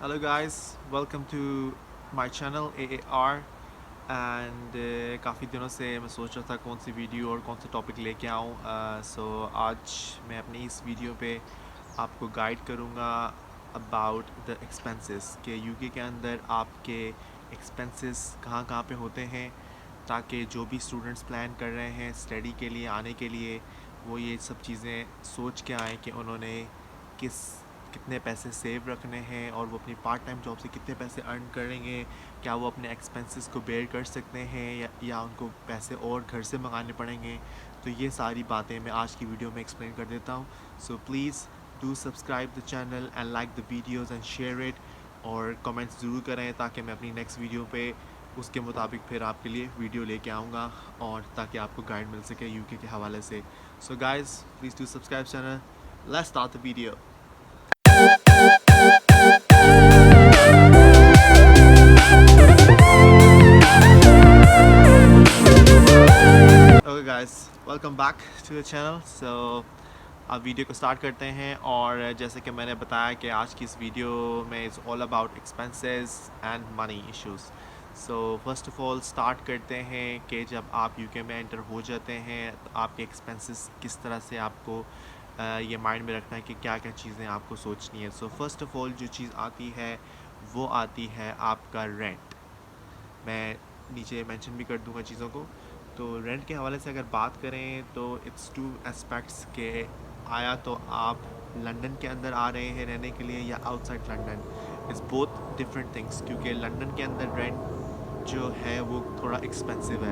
Hello guys, welcome to my channel AAR and काफ़ी दिनों से मैं सोच रहा था कौन सी वीडियो और कौन सा टॉपिक लेके आऊँ। सो आज मैं अपनी इस वीडियो पे आपको गाइड करूँगा अबाउट द एक्सपेंसेस कि यूके के अंदर आपके एक्सपेंसेस कहाँ कहाँ पे होते हैं, ताकि जो भी स्टूडेंट्स प्लान कर रहे हैं स्टडी के लिए आने के लिए वो ये सब चीज़ें सोच के आएँ कि उन्होंने किस कितने पैसे सेव रखने हैं और वो अपनी पार्ट टाइम जॉब से कितने पैसे अर्न करेंगे, क्या वो अपने एक्सपेंसेस को बेयर कर सकते हैं या उनको पैसे और घर से मंगाने पड़ेंगे। तो ये सारी बातें मैं आज की वीडियो में एक्सप्लेन कर देता हूँ। So please do subscribe the channel and like the videos and share it, और कमेंट्स ज़रूर करें ताकि मैं अपनी नेक्स्ट वीडियो पे उसके मुताबिक फिर आपके लिए वीडियो लेके आऊँगा और ताकि आपको गाइड मिल सके यूके के हवाले से। So guys please do subscribe channel. Let's start the video. Okay guys, welcome back to the channel. So अब वीडियो को स्टार्ट करते हैं, और जैसे कि मैंने बताया कि आज की इस वीडियो में is all about expenses and money issues. So first of all start करते हैं कि जब आप यूके में एंटर हो जाते हैं तो आपके एक्सपेंसेस किस तरह से आपको ये माइंड में रखना है कि क्या क्या चीज़ें आपको सोचनी है। सो फर्स्ट ऑफ ऑल जो चीज़ आती है वो आती है आपका रेंट। मैं नीचे मेंशन भी कर दूंगा चीज़ों को। तो रेंट के हवाले से अगर बात करें तो इट्स टू एस्पेक्ट्स के, आया तो आप लंदन के अंदर आ रहे हैं रहने के लिए या outside London, it's both different things, क्योंकि लंदन के अंदर रेंट जो है वो थोड़ा एक्सपेंसिव है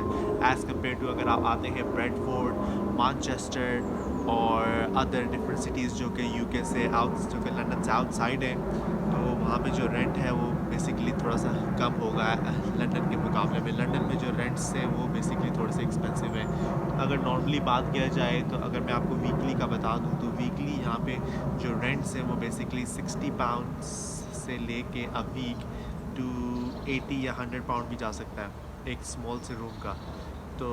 एज़ कम्पेयर टू अगर आप आते हैं ब्रेडफोर्ड, मानचेस्टर और अदर डिफरेंट सिटीज़ जो कि यूके से जो कि लंदन से आउटसाइड है। तो वहाँ पे जो रेंट है वो बेसिकली थोड़ा सा कम होगा लंदन के मुकाबले में। लंदन में जो रेंट्स हैं वो बेसिकली थोड़े से एक्सपेंसिव है। अगर नॉर्मली बात किया जाए तो अगर मैं आपको वीकली का बता दूँ तो वीकली यहाँ पे जो रेंट्स हैं वो बेसिकली 60 पाउंड्स से लेके अ वीक टू 80 या 100 पाउंड भी जा सकता है एक स्मॉल से रूम का। तो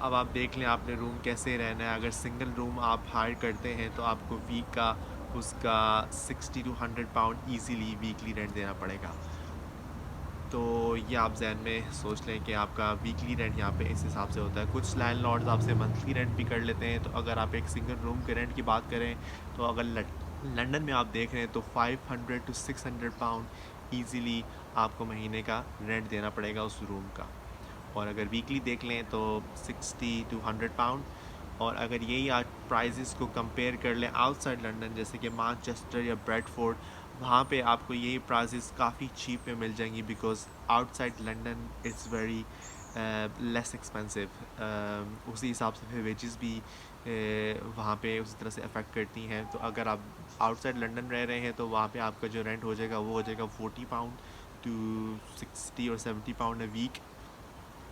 अब आप देख लें आपने रूम कैसे रहना है। अगर सिंगल रूम आप हायर करते हैं तो आपको वीक का उसका 60 to 100 pound easily weekly rent देना पड़ेगा। तो ये आप जहन में सोच लें कि आपका वीकली रेंट यहाँ पे इस हिसाब से होता है। कुछ लैंडलॉर्ड्स आपसे मंथली रेंट भी कर लेते हैं। तो अगर आप एक सिंगल रूम के रेंट की बात करें तो अगर लंदन में आप देख रहे हैं तो 500 टू 600 पाउंड ईज़िली आपको महीने का रेंट देना पड़ेगा उस रूम का। और अगर वीकली देख लें तो 60 टू 100 पाउंड। और अगर यही आप प्राइजेस को कंपेयर कर लें आउटसाइड लंदन जैसे कि मैनचेस्टर या ब्रेडफोर्ड, वहाँ पे आपको यही प्राइजेस काफ़ी चीप में मिल जाएंगी, because outside London is very less expensive. उसी हिसाब से फिर वेजेस भी वहाँ पे उसी तरह से अफेक्ट करती हैं। तो अगर आप आउटसाइड लंदन रह रहे हैं तो वहाँ पे आपका जो रेंट हो जाएगा वो हो जाएगा 40 पाउंड टू 60 और 70 पाउंड अ वीक।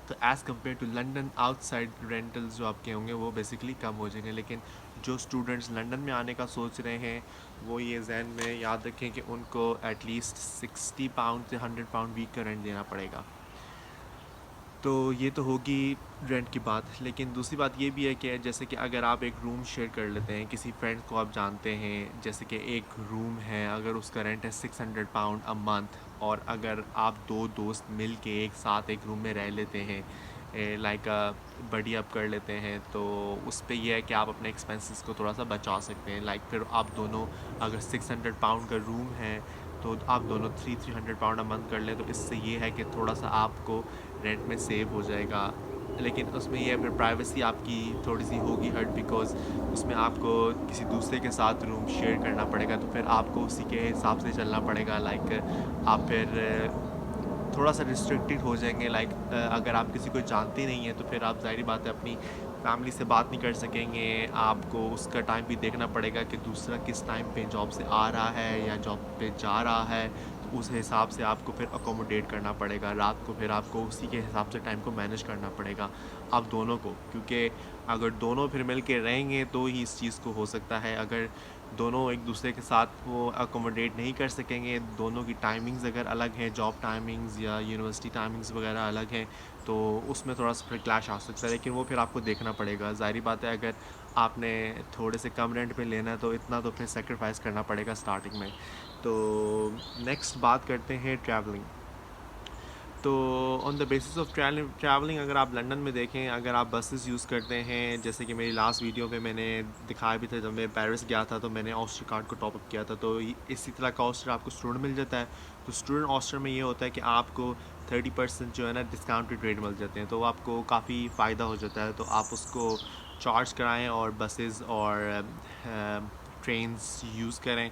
तो as compare to London outside rentals जो आपके होंगे वो बेसिकली कम हो जाएंगे। लेकिन जो स्टूडेंट्स लंदन में आने का सोच रहे हैं वो ये जहन में याद रखें कि उनको एटलीस्ट 60 पाउंड से 100 पाउंड वीक का रेंट देना पड़ेगा। तो ये तो होगी रेंट की बात। लेकिन दूसरी बात ये भी है कि जैसे कि अगर आप एक रूम शेयर कर लेते हैं किसी फ्रेंड को आप जानते हैं, जैसे कि एक रूम है अगर उसका रेंट है 600 पाउंड अ मंथ, और अगर आप दो दोस्त मिल के एक साथ एक रूम में रह लेते हैं लाइक बडी अप कर लेते हैं, तो उस पे ये है कि आप अपने एक्सपेंसेस को थोड़ा सा बचा सकते हैं। लाइक फिर आप दोनों अगर 600 पाउंड का रूम है तो आप दोनों 300 पाउंड अ मंथ कर लें, तो इससे ये है कि थोड़ा सा आपको रेंट में सेव हो जाएगा। लेकिन उसमें ये फिर प्राइवेसी आपकी थोड़ी सी होगी हर्ट, बिकॉज़ उसमें आपको किसी दूसरे के साथ रूम शेयर करना पड़ेगा, तो फिर आपको उसी के हिसाब से चलना पड़ेगा। लाइक आप फिर थोड़ा सा रिस्ट्रिक्टेड हो जाएंगे। लाइक अगर आप किसी को जानते नहीं हैं तो फिर आप ज़ाहिर बात है अपनी फैमिली से बात नहीं कर सकेंगे। आपको उसका टाइम भी देखना पड़ेगा कि दूसरा किस टाइम पे जॉब से आ रहा है या जॉब पे जा रहा है, तो उस हिसाब से आपको फिर अकोमोडेट करना पड़ेगा। रात को फिर आपको उसी के हिसाब से टाइम को मैनेज करना पड़ेगा आप दोनों को, क्योंकि अगर दोनों फिर मिल के रहेंगे तो ही इस चीज़ को हो सकता है। अगर दोनों एक दूसरे के साथ वो अकोमोडेट नहीं कर सकेंगे, दोनों की टाइमिंग्स अगर अलग हैं, जॉब टाइमिंग्स या यूनिवर्सिटी टाइमिंग्स वगैरह अलग हैं, तो उसमें थोड़ा सा फिर क्लैश आ सकता है। लेकिन वो फिर आपको देखना पड़ेगा, ज़ाहिर बात है अगर आपने थोड़े से कम रेंट पे लेना है तो इतना तो फिर सेक्रीफाइस करना पड़ेगा स्टार्टिंग में। तो नेक्स्ट बात करते हैं ट्रैवलिंग। तो on the basis of travelling अगर आप लंदन में देखें, अगर आप बसेस यूज़ करते हैं, जैसे कि मेरी लास्ट वीडियो में मैंने दिखाया भी था, जब मैं पेरिस गया था तो मैंने ऑस्टर कार्ड को टॉप अप किया था, तो इसी तरह का ऑस्टर आपको स्टूडेंट मिल जाता है। तो स्टूडेंट ऑस्टर में ये होता है कि आपको 30% जो है ना डिस्काउंटेड रेट मिल जाते हैं, तो आपको काफ़ी फ़ायदा हो जाता है। तो आप उसको चार्ज कराएँ और बसेस और ट्रेन्स यूज़ करें,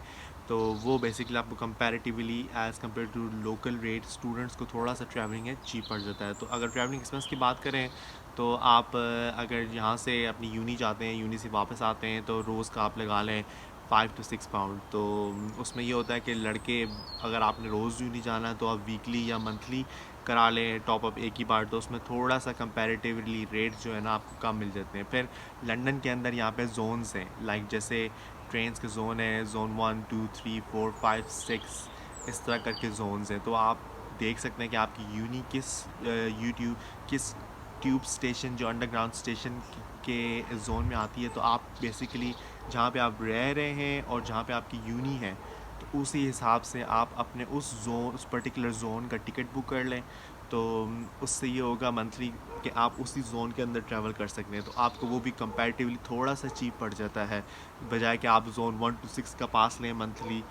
तो वो बेसिकली आपको comparatively as compare to local rate students को थोड़ा सा ट्रैवलिंग है चीप पड़ जाता है। तो अगर ट्रैवलिंग एक्सपेंस की बात करें तो आप अगर यहाँ से अपनी यूनी जाते हैं, यूनी से वापस आते हैं, तो रोज़ का आप लगा लें 5 to 6 पाउंड। तो उसमें ये होता है कि लड़के अगर आपने रोज़ यूनी जाना है तो आप वीकली या मंथली करा लें टॉपअप एक ही बार, तो उसमें थोड़ा सा कंपैरेटिवली रेट जो है ना आपको कम मिल जाते हैं। फिर लंदन के अंदर यहाँ पे जोन्स हैं, लाइक जैसे ट्रेन्स के ज़ोन है, ज़ोन 1 2 3 4 5 6, इस तरह करके ज़ोन्स हैं। तो आप देख सकते हैं कि आपकी यूनी किस ट्यूब स्टेशन जो अंडरग्राउंड स्टेशन के ज़ोन में आती है। तो आप बेसिकली जहाँ पे आप रह रहे हैं और जहाँ पे आपकी यूनी है, तो उसी हिसाब से आप अपने उस पर्टिकुलर ज़ोन का टिकट बुक कर लें। तो उससे ये होगा मंथली कि आप उसी ज़ोन के अंदर ट्रैवल कर सकते हैं, तो आपको वो भी कंपैरेटिवली थोड़ा सा चीप पड़ जाता है, बजाय कि आप ज़ोन 1 to 6 का पास लें मंथली।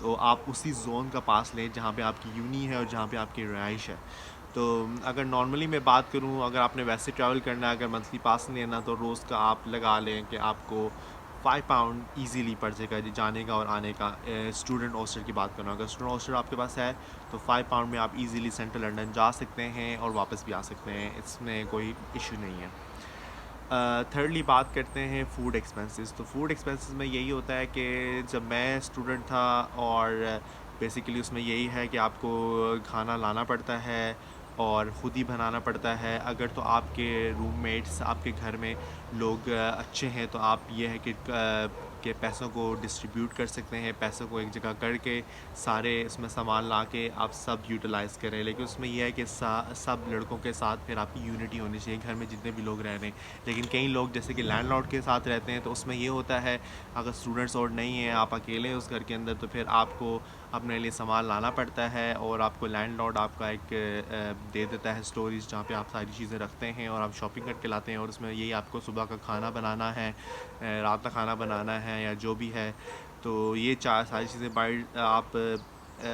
तो आप उसी ज़ोन का पास लें जहाँ पे आपकी यूनी है और जहाँ पे आपकी रिहाइश है। तो अगर नॉर्मली मैं बात करूँ, अगर आपने वैसे ट्रैवल करना है, अगर मंथली पास नहीं लेना, तो रोज़ का आप लगा लें कि आपको 5 पाउंड ईजीली पड़ जाएगा जी जाने का और आने का। स्टूडेंट हॉस्टल की बात करूँ, अगर स्टूडेंट हॉस्टल आपके पास है तो 5 पाउंड में आप इजीली सेंट्रल लंदन जा सकते हैं और वापस भी आ सकते हैं, इसमें कोई इशू नहीं है। थर्डली बात करते हैं फ़ूड एक्सपेंसेस। तो फ़ूड एक्सपेंसेस में यही होता है कि जब मैं स्टूडेंट था और बेसिकली उसमें यही है कि आपको खाना लाना पड़ता है और ख़ुद ही बनाना पड़ता है। अगर तो आपके रूममेट्स आपके घर में लोग अच्छे हैं, तो आप ये है कि पैसों को डिस्ट्रीब्यूट कर सकते हैं, पैसों को एक जगह करके सारे इसमें सामान ला के आप सब यूटिलाइज़ करें। लेकिन उसमें यह है कि सब लड़कों के साथ फिर आपकी यूनिटी होनी चाहिए, घर में जितने भी लोग रह रहे हैं। लेकिन कई लोग जैसे कि लैंडलॉर्ड के साथ रहते हैं, तो उसमें ये होता है अगर स्टूडेंट्स और नहीं हैं, आप अकेले हैं उस घर के अंदर, तो फिर आपको अपने लिए सामान लाना पड़ता है और आपको लैंडलॉर्ड आपका एक दे देता है स्टोरेज जहाँ पे आप सारी चीज़ें रखते हैं और आप शॉपिंग करके लाते हैं, और उसमें यही आपको सुबह का खाना बनाना है, रात का खाना बनाना है या जो भी है। तो ये चार सारी चीज़ें बाहर आप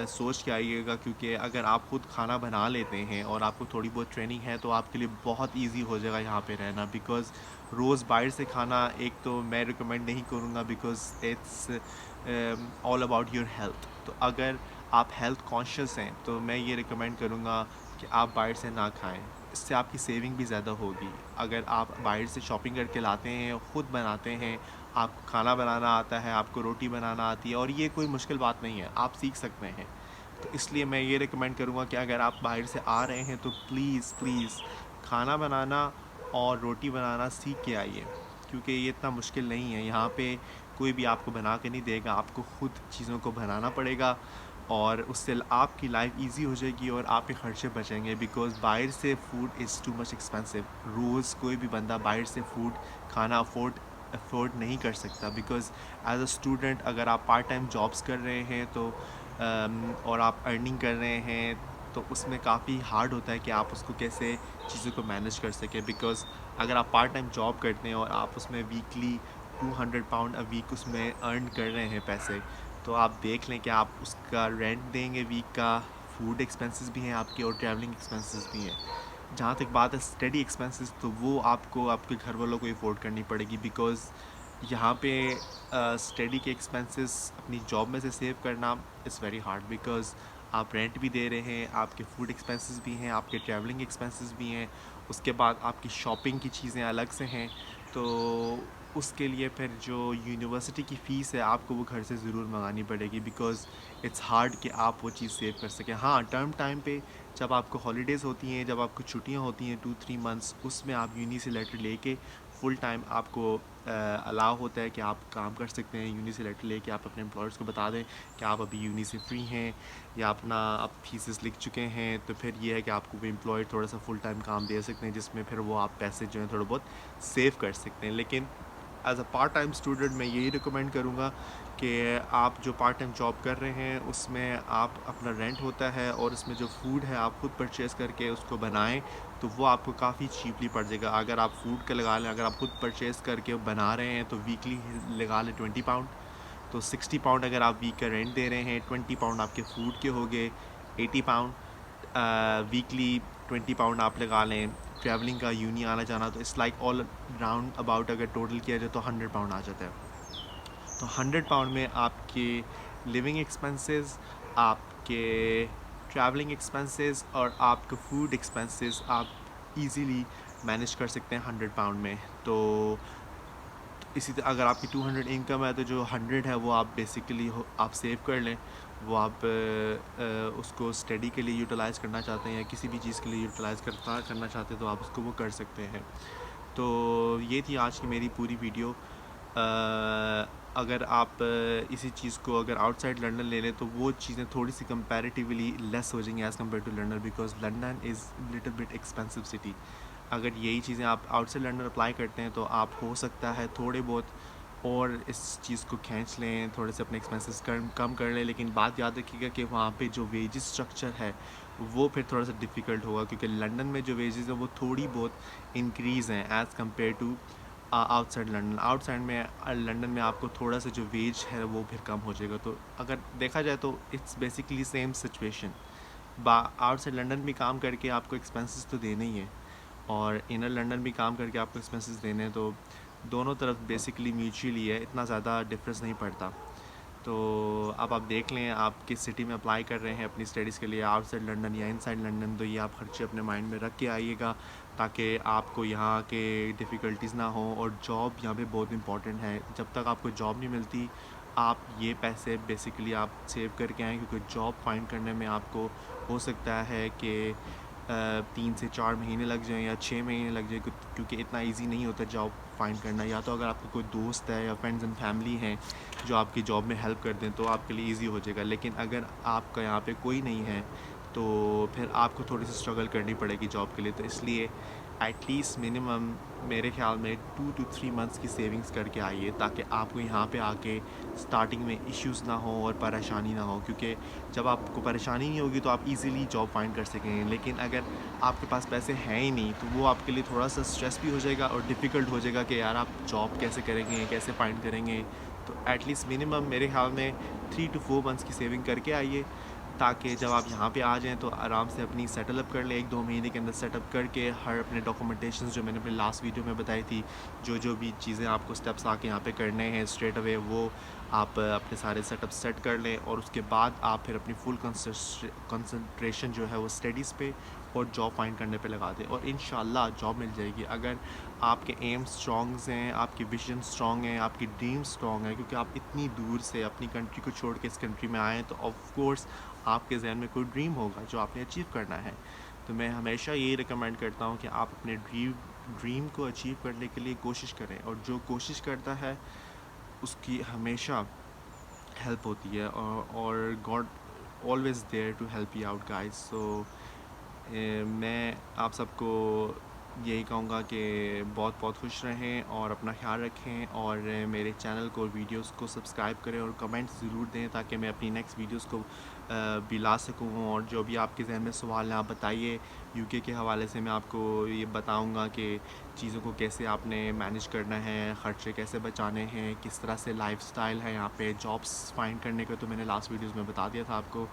सोच के आइएगा, क्योंकि अगर आप खुद खाना बना लेते हैं और आपको थोड़ी बहुत ट्रेनिंग है तो आपके लिए बहुत इजी हो जाएगा यहाँ पे रहना। बिकॉज़ रोज़ बाहर से खाना एक तो मैं रिकमेंड नहीं करूँगा, because it's all about your health. तो अगर आप हेल्थ कॉन्शियस हैं तो मैं ये रिकमेंड करूँगा कि आप बाहर से ना खाएं, इससे आपकी सेविंग भी ज़्यादा होगी। अगर आप बाहर से शॉपिंग करके लाते हैं, ख़ुद बनाते हैं, आपको खाना बनाना आता है, आपको रोटी बनाना आती है, और ये कोई मुश्किल बात नहीं है, आप सीख सकते हैं। तो इसलिए मैं ये रिकमेंड करूँगा कि अगर आप बाहर से आ रहे हैं तो प्लीज़ प्लीज़ खाना बनाना और रोटी बनाना सीख के आइए, क्योंकि ये इतना मुश्किल नहीं है। यहाँ पे कोई भी आपको बना के नहीं देगा, आपको ख़ुद चीज़ों को बनाना पड़ेगा, और उससे आपकी लाइफ इजी हो जाएगी और आपके ख़र्चे बचेंगे। बिकॉज़ बाहर से food is too much expensive. रोज़ कोई भी बंदा बाहर से फ़ूड खाना अफोर्ड नहीं कर सकता, बिकॉज़ एज अ स्टूडेंट अगर आप पार्ट टाइम जॉब्स कर रहे हैं तो और आप अर्निंग कर रहे हैं, तो उसमें काफ़ी हार्ड होता है कि आप उसको कैसे चीज़ों को मैनेज कर सकें। बिकॉज़ अगर आप पार्ट टाइम जॉब करते हैं और आप उसमें वीकली 200 पाउंड अ वीक उसमें अर्न कर रहे हैं पैसे, तो आप देख लें कि आप उसका रेंट देंगे वीक का, फूड एक्सपेंसेस भी हैं आपके और ट्रैवलिंग एक्सपेंसेस भी हैं। जहाँ तक बात है स्टडी एक्सपेंसेस, तो वो आपको आपके घर वालों को अफोर्ड करनी पड़ेगी, बिकॉज़ यहाँ पे स्टडी के एक्सपेंसेस अपनी जॉब में से सेव करना इज़ वेरी हार्ड। बिकॉज़ आप रेंट भी दे रहे हैं, आपके फूड एक्सपेंसेस भी हैं, आपके ट्रैवलिंग एक्सपेंसेस भी हैं, उसके बाद आपकी शॉपिंग की चीज़ें अलग से हैं। तो उसके लिए फिर जो यूनिवर्सिटी की फ़ीस है आपको वो घर से ज़रूर मंगानी पड़ेगी, बिकॉज़ इट्स हार्ड कि आप वो चीज़ सेव कर सकें। हाँ, टर्म टाइम पे जब आपको हॉलीडेज़ होती हैं, जब आपको छुट्टियाँ होती हैं 2-3 मंथ्स, उसमें आप यूनी से लेटर लेके फुल टाइम आपको अलाउ होता है कि आप काम कर सकते हैं यूनी से लेटर लेके। आप अपने एम्प्लॉयर्स को बता दें कि आप अभी यूनी से फ्री हैं या अपना आप फीसेस लिख चुके हैं, तो फिर ये है कि आपको वो एम्प्लॉय थोड़ा सा फुल टाइम काम दे सकते हैं, जिसमें फिर वो आप पैसे जो हैं थोड़ा बहुत सेव कर सकते हैं। लेकिन as a part time student मैं यही रिकमेंड करूँगा कि आप जो पार्ट टाइम जॉब कर रहे हैं उसमें आप अपना रेंट होता है और उसमें जो फूड है आप खुद परचेज़ करके उसको बनाएं, तो वो आपको काफ़ी चीपली पड़ जाएगा। अगर आप फूड का लगा लें, अगर आप खुद परचेज़ करके बना रहे हैं तो वीकली लगा लें 20 पाउंड, तो 60 पाउंड अगर आप वीक का रेंट दे रहे हैं, 20 पाउंड आपके फूड के हो गए, 80 पाउंड वीकली। 20 पाउंड आप लगा लें ट्रैवलिंग का, यूनी आना जाना, तो it's like all round about अगर टोटल किया जाए तो 100 पाउंड आ जाता है। तो 100 पाउंड में आपके लिविंग एक्सपेंसेस, आपके ट्रैवलिंग एक्सपेंसेस और आपके फूड एक्सपेंसेस आप इजीली मैनेज कर सकते हैं 100 पाउंड में। तो इसी तरह अगर आपकी 200 इनकम है तो जो 100 है वो आप बेसिकली आप सेव कर लें, वो आप उसको स्टडी के लिए यूटिलाइज़ करना चाहते हैं या किसी भी चीज़ के लिए यूटिलाइज़ करना चाहते हैं तो आप उसको वो कर सकते हैं। तो ये थी आज की मेरी पूरी वीडियो। अगर आप इसी चीज़ को अगर आउटसाइड लंदन ले लें तो वो चीज़ें थोड़ी सी कंपैरेटिवली लेस हो जाएंगी as compare to London, because London is little bit expensive city. अगर यही चीज़ें आप आउटसाइड लंदन अप्लाई करते हैं तो आप हो सकता है थोड़े बहुत और इस चीज़ को खींच लें, थोड़े से अपने एक्सपेंसेस कम कर लें। लेकिन बात याद रखिएगा कि वहाँ पे जो वेजेस स्ट्रक्चर है वो फिर थोड़ा सा डिफ़िकल्ट होगा, क्योंकि लंदन में जो वेजेस हैं वो थोड़ी बहुत इंक्रीज़ हैं as compare to outside London. Outside में लंदन में आपको थोड़ा सा जो वेज है वो फिर कम हो जाएगा। तो अगर देखा जाए तो it's basically same situation. Outside London भी काम करके आपको एक्सपेंसेस तो देने ही है और इनर लंदन भी काम करके आपको एक्सपेंसेस देने हैं, तो दोनों तरफ बेसिकली म्यूचुअली है, इतना ज़्यादा डिफरेंस नहीं पड़ता। तो अब आप देख लें आप किस सिटी में अप्लाई कर रहे हैं अपनी स्टडीज़ के लिए, आउटसाइड लंदन या इनसाइड लंदन। तो ये आप खर्चे अपने माइंड में रख के आइएगा ताकि आपको यहाँ के डिफ़िकल्टीज़ ना हो। और जॉब यहाँ पे बहुत इंपॉर्टेंट है, जब तक आपको जॉब नहीं मिलती आप ये पैसे बेसिकली आप सेव करके आएँ, क्योंकि जॉब फाइंड करने में आपको हो सकता है कि 3 से 4 महीने लग जाएँ या 6 महीने लग जाए, क्योंकि इतना इजी नहीं होता जॉब फाइंड करना। या तो अगर आपको कोई दोस्त है या फ्रेंड्स एंड फैमिली हैं जो आपकी जॉब में हेल्प कर दें तो आपके लिए इजी हो जाएगा। लेकिन अगर आपका यहाँ पे कोई नहीं है तो फिर आपको थोड़ी सी स्ट्रगल करनी पड़ेगी जॉब के लिए। तो इसलिए एटलीस्ट मिनिमम मेरे ख्याल में 2 to 3 मंथ्स की सेविंग्स करके आइए, ताकि आपको यहाँ पे आके स्टार्टिंग में इश्यूज़ ना हो और परेशानी ना हो। क्योंकि जब आपको परेशानी नहीं होगी तो आप इजीली जॉब फाइंड कर सकेंगे। लेकिन अगर आपके पास पैसे हैं ही नहीं तो वो आपके लिए थोड़ा सा स्ट्रेस भी हो जाएगा और डिफ़िकल्ट हो जाएगा कि यार आप जॉब कैसे करेंगे, कैसे फाइंड करेंगे। तो एटलीस्ट मिनिमम मेरे ख्याल में 3 to 4 मंथ्स की सेविंग करके आइए, ताकि जब आप यहाँ पे आ जाएँ तो आराम से अपनी सेटलअप कर लें। 1-2 महीने के अंदर सेटअप करके हर अपने डॉक्यूमेंटेशन जो मैंने अपने लास्ट वीडियो में बताई थी, जो भी चीज़ें आपको स्टेप्स आके यहाँ पे करने हैं स्ट्रेट अवे, वो आप अपने सारे सेटअप सेट कर लें। और उसके बाद आप फिर अपनी फुल कंसंट्रेशन जो है वो स्टडीज़ पे और जॉब फाइंड करने पे लगा दें और इंशाल्लाह जॉब मिल जाएगी। अगर आपके एम स्ट्रॉन्ग्स हैं, आपकी विजन स्ट्रॉन्ग है, आपकी ड्रीम स्ट्रॉन्ग है, क्योंकि आप इतनी दूर से अपनी कंट्री को छोड़ के इस कंट्री में आए हैं, तो ऑफ कोर्स आपके जहन में कोई ड्रीम होगा जो आपने अचीव करना है। तो मैं हमेशा यही रिकमेंड करता हूँ कि आप अपने ड्रीम को अचीव करने के लिए कोशिश करें, और जो कोशिश करता है उसकी हमेशा हेल्प होती है और God always there to help you out guys. So मैं आप सबको यही कहूँगा कि बहुत बहुत खुश रहें और अपना ख्याल रखें, और मेरे चैनल को वीडियोस को सब्सक्राइब करें और कमेंट्स ज़रूर दें ताकि मैं अपनी नेक्स्ट वीडियोस को भी ला सकूँ। और जो भी आपके जहन में सवाल हैं आप बताइए। यूके के हवाले से मैं आपको ये बताऊँगा कि चीज़ों को कैसे आपने मैनेज करना है, ख़र्चे कैसे बचाने हैं, किस तरह से लाइफस्टाइल है यहाँ पे, जॉब्स फाइंड करने का तो मैंने लास्ट वीडियोज़ में बता दिया था आपको।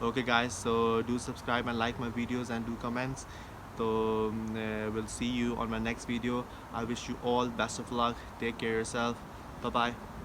Okay guys, so do subscribe and like my videos and do comments. So we'll see you on my next video. I wish you all best of luck. Take care of yourself. Bye bye.